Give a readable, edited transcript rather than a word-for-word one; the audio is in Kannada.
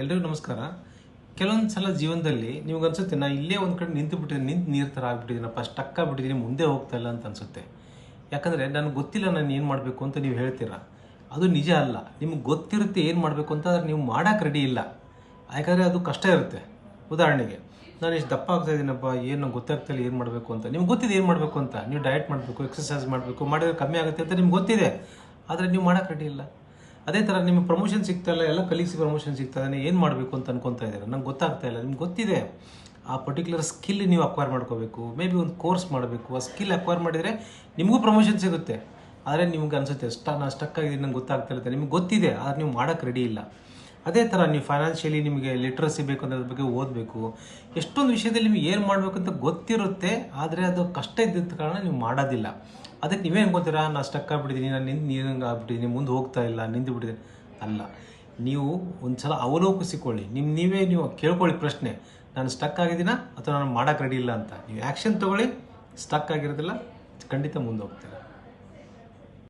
ಎಲ್ರಿಗೂ ನಮಸ್ಕಾರ. ಕೆಲವೊಂದು ಸಲ ಜೀವನದಲ್ಲಿ ನಿಮ್ಗೆ ಅನ್ಸುತ್ತೆ ನಾ ಇಲ್ಲೇ ಒಂದು ಕಡೆ ನಿಂತು ನೀರು ಥರ ಆಗ್ಬಿಟ್ಟಿದ್ದೀನಪ್ಪ, ಸ್ಟಕ್ ಆಗ್ಬಿಟ್ಟಿದ್ದೀನಿ, ಮುಂದೆ ಹೋಗ್ತಾ ಇಲ್ಲ ಅಂತ ಅನ್ಸುತ್ತೆ. ಯಾಕಂದರೆ ನನಗೆ ಗೊತ್ತಿಲ್ಲ ನಾನು ಏನು ಮಾಡಬೇಕು ಅಂತ ನೀವು ಹೇಳ್ತೀರಾ. ಅದು ನಿಜ ಅಲ್ಲ. ನಿಮ್ಗೆ ಗೊತ್ತಿರುತ್ತೆ ಏನು ಮಾಡಬೇಕು ಅಂತ, ಆದರೆ ನೀವು ಮಾಡೋಕೆ ರೆಡಿ ಇಲ್ಲ. ಯಾಕಂದರೆ ಅದು ಕಷ್ಟ ಇರುತ್ತೆ. ಉದಾಹರಣೆಗೆ ನಾನು ಇಷ್ಟು ದಪ್ಪ ಆಗ್ತಾ ಇದ್ದೀನಪ್ಪ, ಏನು ಗೊತ್ತಾಗ್ತಾಯಿಲ್ಲ ಏನು ಮಾಡಬೇಕು ಅಂತ. ನಿಮ್ಗೆ ಗೊತ್ತಿದೆ ಏನು ಮಾಡಬೇಕು ಅಂತ. ನೀವು ಡಯಟ್ ಮಾಡಬೇಕು, ಎಕ್ಸಸೈಸ್ ಮಾಡಬೇಕು, ಮಾಡಿದ್ರೆ ಕಮ್ಮಿ ಆಗುತ್ತೆ ಅಂತ ನಿಮ್ಗೆ ಗೊತ್ತಿದೆ, ಆದರೆ ನೀವು ಮಾಡೋಕೆ ರೆಡಿ ಇಲ್ಲ. ಅದೇ ಥರ ನಿಮಗೆ ಪ್ರಮೋಷನ್ ಸಿಗ್ತಾಯಿಲ್ಲ, ಎಲ್ಲ ಕಲೀಗ್ಸ್ ಪ್ರಮೋಷನ್ ಸಿಗ್ತಾನೆ, ಏನು ಮಾಡಬೇಕು ಅಂತ ಅನ್ಕೊತಾ ಇದ್ದಾರೆ. ನಂಗೆ ಗೊತ್ತಾಗ್ತಾ ಇಲ್ಲ. ನಿಮ್ಗೆ ಗೊತ್ತಿದೆ ಆ ಪರ್ಟಿಕ್ಯುಲರ್ ಸ್ಕಿಲ್ ನೀವು ಅಕ್ವೈರ್ ಮಾಡ್ಕೋಬೇಕು, ಮೇ ಬಿ ಒಂದು ಕೋರ್ಸ್ ಮಾಡಬೇಕು. ಆ ಸ್ಕಿಲ್ ಅಕ್ವೈರ್ ಮಾಡಿದರೆ ನಿಮಗೂ ಪ್ರಮೋಷನ್ ಸಿಗುತ್ತೆ. ಆದರೆ ನಿಮ್ಗೆ ಅನಿಸುತ್ತೆ ನಾನು ಸ್ಟಕ್ ಆಗಿದ್ದೀನಿ, ನಂಗೆ ಗೊತ್ತಾಗ್ತಾ ಇರುತ್ತೆ. ನಿಮ್ಗೆ ಗೊತ್ತಿದೆ, ಆದರೆ ನೀವು ಮಾಡೋಕ್ಕೆ ರೆಡಿ ಇಲ್ಲ. ಅದೇ ಥರ ನೀವು ಫೈನಾನ್ಷಿಯಲಿ ನಿಮಗೆ ಲಿಟ್ರಸಿ ಬೇಕು ಅನ್ನೋದ್ರ ಬಗ್ಗೆ ಓದಬೇಕು. ಎಷ್ಟೊಂದು ವಿಷಯದಲ್ಲಿ ನಿಮ್ಗೆ ಏನು ಮಾಡಬೇಕಂತ ಗೊತ್ತಿರುತ್ತೆ, ಆದರೆ ಅದು ಕಷ್ಟ ಇದ್ದಿದ್ದ ಕಾರಣ ನೀವು ಮಾಡೋದಿಲ್ಲ. ಅದಕ್ಕೆ ನೀವೇ ಅನ್ಕೋತೀರಾ, ನಾನು ಸ್ಟಕ್ ಆಗ್ಬಿಟ್ಟಿದ್ದೀನಿ, ನಾನು ನೀರಂಗೆ ಆಗ್ಬಿಟ್ಟಿದ್ದೀನಿ, ಮುಂದೆ ಹೋಗ್ತಾ ಇಲ್ಲ, ನಿಂತು ಬಿಟ್ಟಿದ್ದೀನಿ. ಅಲ್ಲ, ನೀವು ಒಂದು ಸಲ ಅವಲೋಕಿಸಿಕೊಳ್ಳಿ. ನೀವೇ ನೀವು ಕೇಳ್ಕೊಳ್ಳಿ ಪ್ರಶ್ನೆ, ನಾನು ಸ್ಟಕ್ ಆಗಿದ್ದೀನಾ ಅಥವಾ ನಾನು ಮಾಡೋಕ್ಕೆ ರೆಡಿ ಇಲ್ಲ ಅಂತ. ನೀವು ಆ್ಯಕ್ಷನ್ ತೊಗೊಳ್ಳಿ, ಸ್ಟಕ್ ಆಗಿರೋದಿಲ್ಲ, ಖಂಡಿತ ಮುಂದೆ ಹೋಗ್ತೀರಾ.